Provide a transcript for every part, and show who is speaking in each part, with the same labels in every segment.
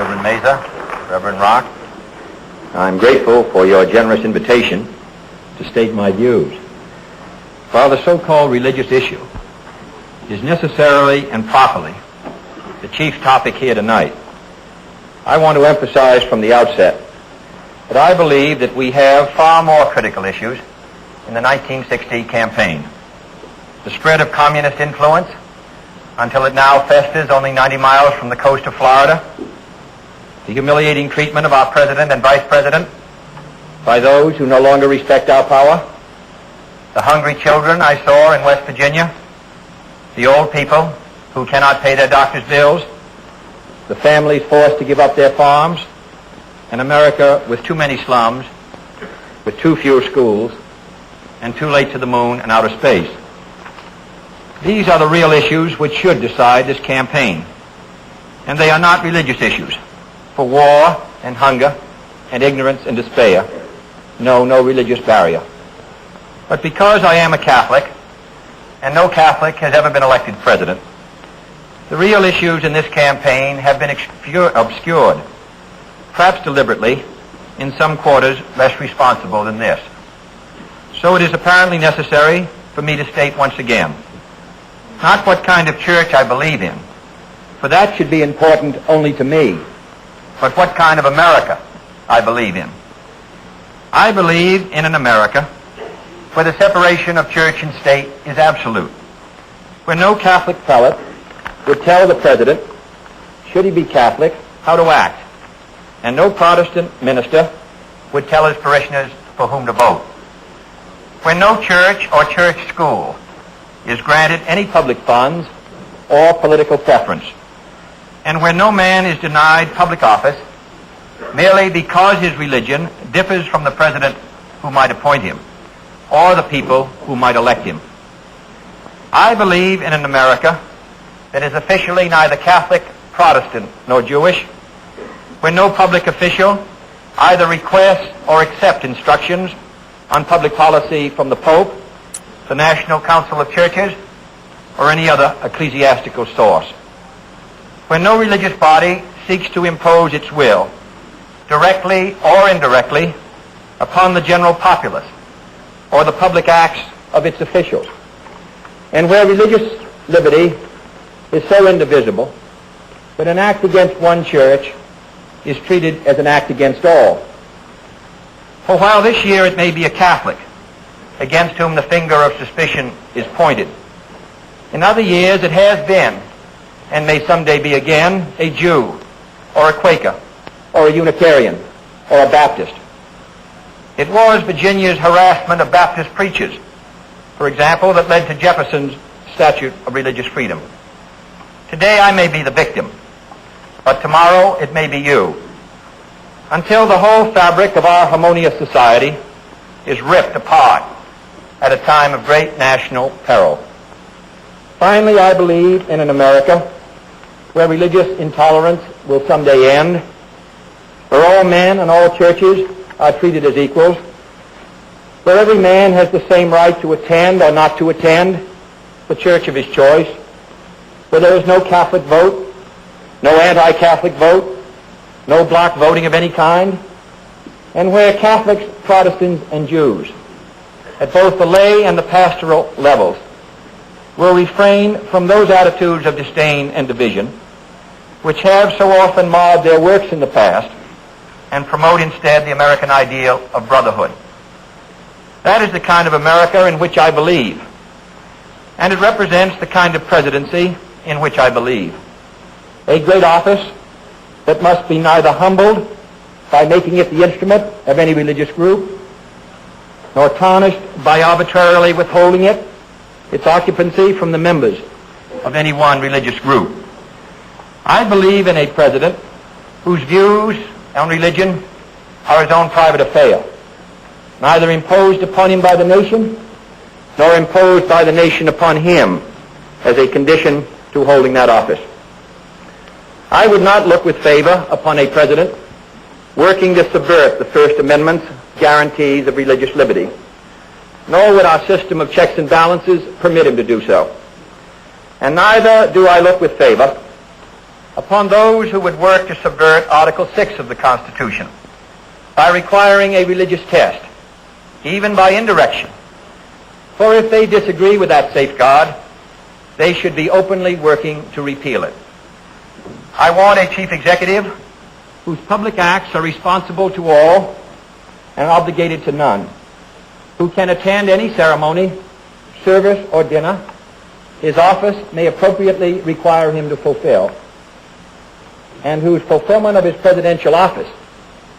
Speaker 1: Reverend Mesa, Reverend Rock.
Speaker 2: I'm grateful for your generous invitation to state my views. While the so-called religious issue is necessarily and properly the chief topic here tonight, I want to emphasize from the outset that I believe that we have far more critical issues in the 1960 campaign. The spread of communist influence until it now festers only 90 miles from the coast of Florida, the humiliating treatment of our president and vice president by those who no longer respect our power, the hungry children I saw in West Virginia, the old people who cannot pay their doctor's bills, the families forced to give up their farms, an America with too many slums, with too few schools, and too late to the moon and outer space. These are the real issues which should decide this campaign. And they are not religious issues. For war and hunger and ignorance and despair, no religious barrier. But because I am a Catholic, and no Catholic has ever been elected president, the real issues in this campaign have been obscured, perhaps deliberately, in some quarters less responsible than this. So it is apparently necessary for me to state once again, not what kind of church I believe in, for that should be important only to me, but what kind of America I believe in. I believe in an America where the separation of church and state is absolute, where no Catholic prelate would tell the president, should he be Catholic, how to act, and no Protestant minister would tell his parishioners for whom to vote, where no church or church school is granted any public funds or political preference, and where no man is denied public office merely because his religion differs from the president who might appoint him or the people who might elect him. I believe in an America that is officially neither Catholic, Protestant, nor Jewish, where no public official either requests or accepts instructions on public policy from the Pope, the National Council of Churches, or any other ecclesiastical source, where no religious body seeks to impose its will, directly or indirectly, upon the general populace or the public acts of its officials, and where religious liberty is so indivisible that an act against one church is treated as an act against all. For while this year it may be a Catholic against whom the finger of suspicion is pointed, in other years it has been, and may someday be again, a Jew, or a Quaker, or a Unitarian, or a Baptist. It was Virginia's harassment of Baptist preachers, for example, that led to Jefferson's Statute of Religious Freedom. Today I may be the victim, but tomorrow it may be you, until the whole fabric of our harmonious society is ripped apart at a time of great national peril. Finally, I believe in an America where religious intolerance will someday end, where all men and all churches are treated as equals, where every man has the same right to attend or not to attend the church of his choice, where there is no Catholic vote, no anti-Catholic vote, no block voting of any kind, and where Catholics, Protestants, and Jews, at both the lay and the pastoral levels, will refrain from those attitudes of disdain and division which have so often marred their works in the past, and promote instead the American ideal of brotherhood. That is the kind of America in which I believe, and it represents the kind of presidency in which I believe. A great office that must be neither humbled by making it the instrument of any religious group, nor tarnished by arbitrarily withholding its occupancy from the members of any one religious group. I believe in a president whose views on religion are his own private affair, neither imposed upon him by the nation, nor imposed by the nation upon him as a condition to holding that office. I would not look with favor upon a president working to subvert the First Amendment's guarantees of religious liberty, nor would our system of checks and balances permit him to do so. And neither do I look with favor upon those who would work to subvert Article 6 of the Constitution by requiring a religious test, even by indirection. For if they disagree with that safeguard, they should be openly working to repeal it. I want a chief executive whose public acts are responsible to all and obligated to none, who can attend any ceremony, service, or dinner his office may appropriately require him to fulfill, and whose fulfillment of his presidential office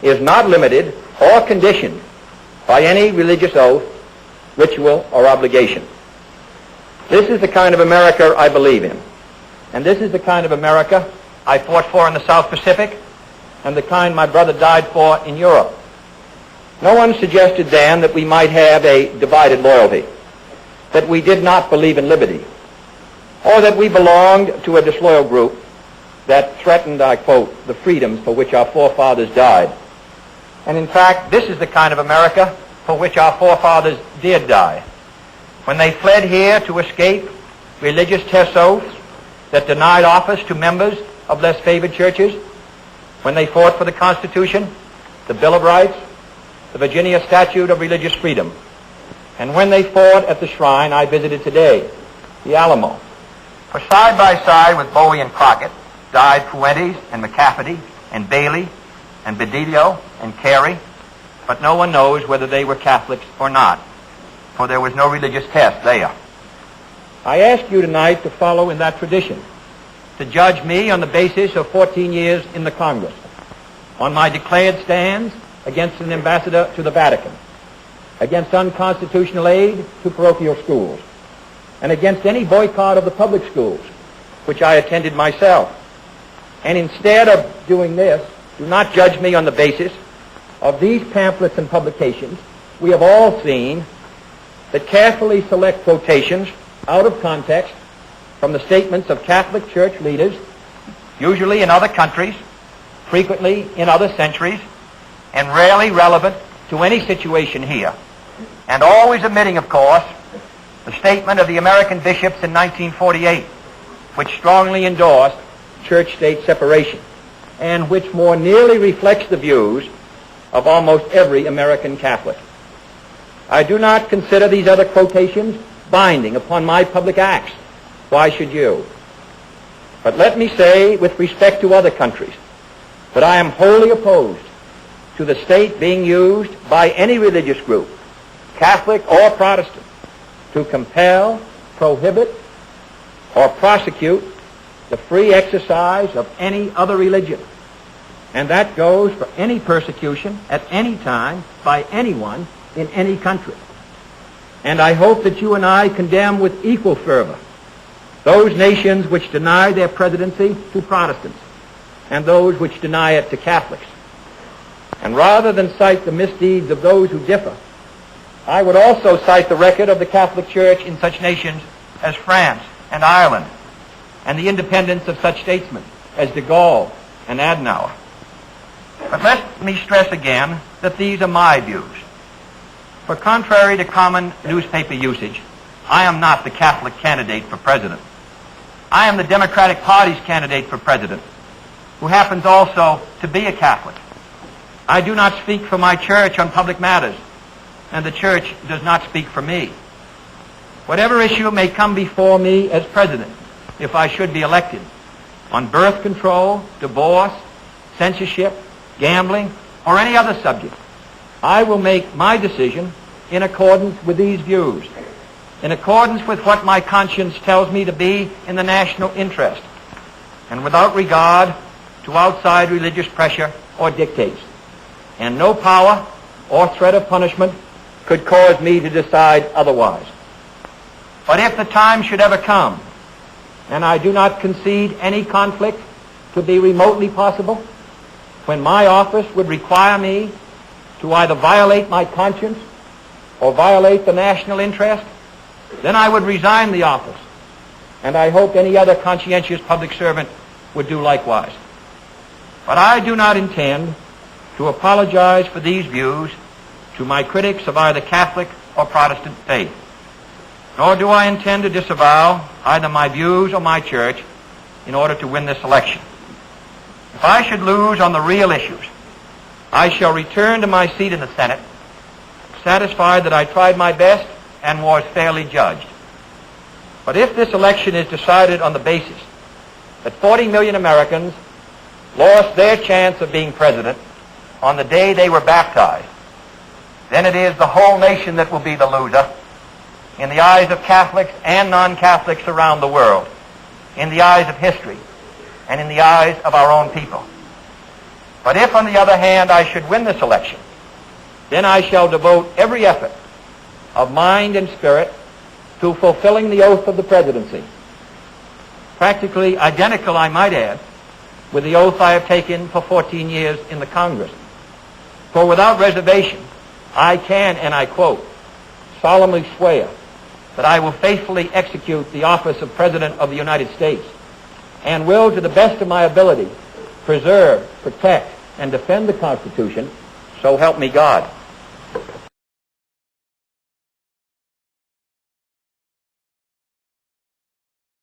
Speaker 2: is not limited or conditioned by any religious oath, ritual, or obligation. This is the kind of America I believe in, and this is the kind of America I fought for in the South Pacific and the kind my brother died for in Europe. No one suggested then that we might have a divided loyalty, that we did not believe in liberty, or that we belonged to a disloyal group that threatened, I quote, the freedoms for which our forefathers died. And in fact, this is the kind of America for which our forefathers did die. When they fled here to escape religious test oaths that denied office to members of less favored churches, when they fought for the Constitution, the Bill of Rights, the Virginia Statute of Religious Freedom, and when they fought at the shrine I visited today, the Alamo. For side by side with Bowie and Crockett died Fuentes and McCafferty and Bailey and Bedillo and Carey, but no one knows whether they were Catholics or not, for there was no religious test there. I ask you tonight to follow in that tradition, to judge me on the basis of 14 years in the Congress, on my declared stands against an ambassador to the Vatican, against unconstitutional aid to parochial schools, and against any boycott of the public schools, which I attended myself. And instead of doing this, do not judge me on the basis of these pamphlets and publications. We have all seen that carefully select quotations out of context from the statements of Catholic Church leaders, usually in other countries, frequently in other centuries, and rarely relevant to any situation here, and always omitting, of course, the statement of the American bishops in 1948, which strongly endorsed church-state separation, and which more nearly reflects the views of almost every American Catholic. I do not consider these other quotations binding upon my public acts. Why should you? But let me say, with respect to other countries, that I am wholly opposed to the state being used by any religious group, Catholic or Protestant, to compel, prohibit, or prosecute the free exercise of any other religion. And that goes for any persecution at any time by anyone in any country. And I hope that you and I condemn with equal fervor those nations which deny their presidency to Protestants and those which deny it to Catholics. And rather than cite the misdeeds of those who differ, I would also cite the record of the Catholic Church in such nations as France and Ireland, and the independence of such statesmen as de Gaulle and Adenauer. But let me stress again that these are my views. For contrary to common newspaper usage, I am not the Catholic candidate for president. I am the Democratic Party's candidate for president, who happens also to be a Catholic. I do not speak for my church on public matters, and the church does not speak for me. Whatever issue may come before me as president, if I should be elected, on birth control, divorce, censorship, gambling, or any other subject, I will make my decision in accordance with these views, in accordance with what my conscience tells me to be in the national interest, and without regard to outside religious pressure or dictates. And no power or threat of punishment could cause me to decide otherwise. But if the time should ever come, and I do not concede any conflict to be remotely possible, when my office would require me to either violate my conscience or violate the national interest, then I would resign the office, and I hope any other conscientious public servant would do likewise. But I do not intend to apologize for these views to my critics of either Catholic or Protestant faith, nor do I intend to disavow either my views or my church in order to win this election. If I should lose on the real issues, I shall return to my seat in the Senate, satisfied that I tried my best and was fairly judged. But if this election is decided on the basis that 40 million Americans lost their chance of being president on the day they were baptized, then it is the whole nation that will be the loser in the eyes of Catholics and non-Catholics around the world, in the eyes of history, and in the eyes of our own people. But if, on the other hand, I should win this election, then I shall devote every effort of mind and spirit to fulfilling the oath of the presidency, practically identical, I might add, with the oath I have taken for 14 years in the Congress. For without reservation, I can, and I quote, solemnly swear that I will faithfully execute the office of President of the United States and will, to the best of my ability, preserve, protect, and defend the Constitution, so help me God.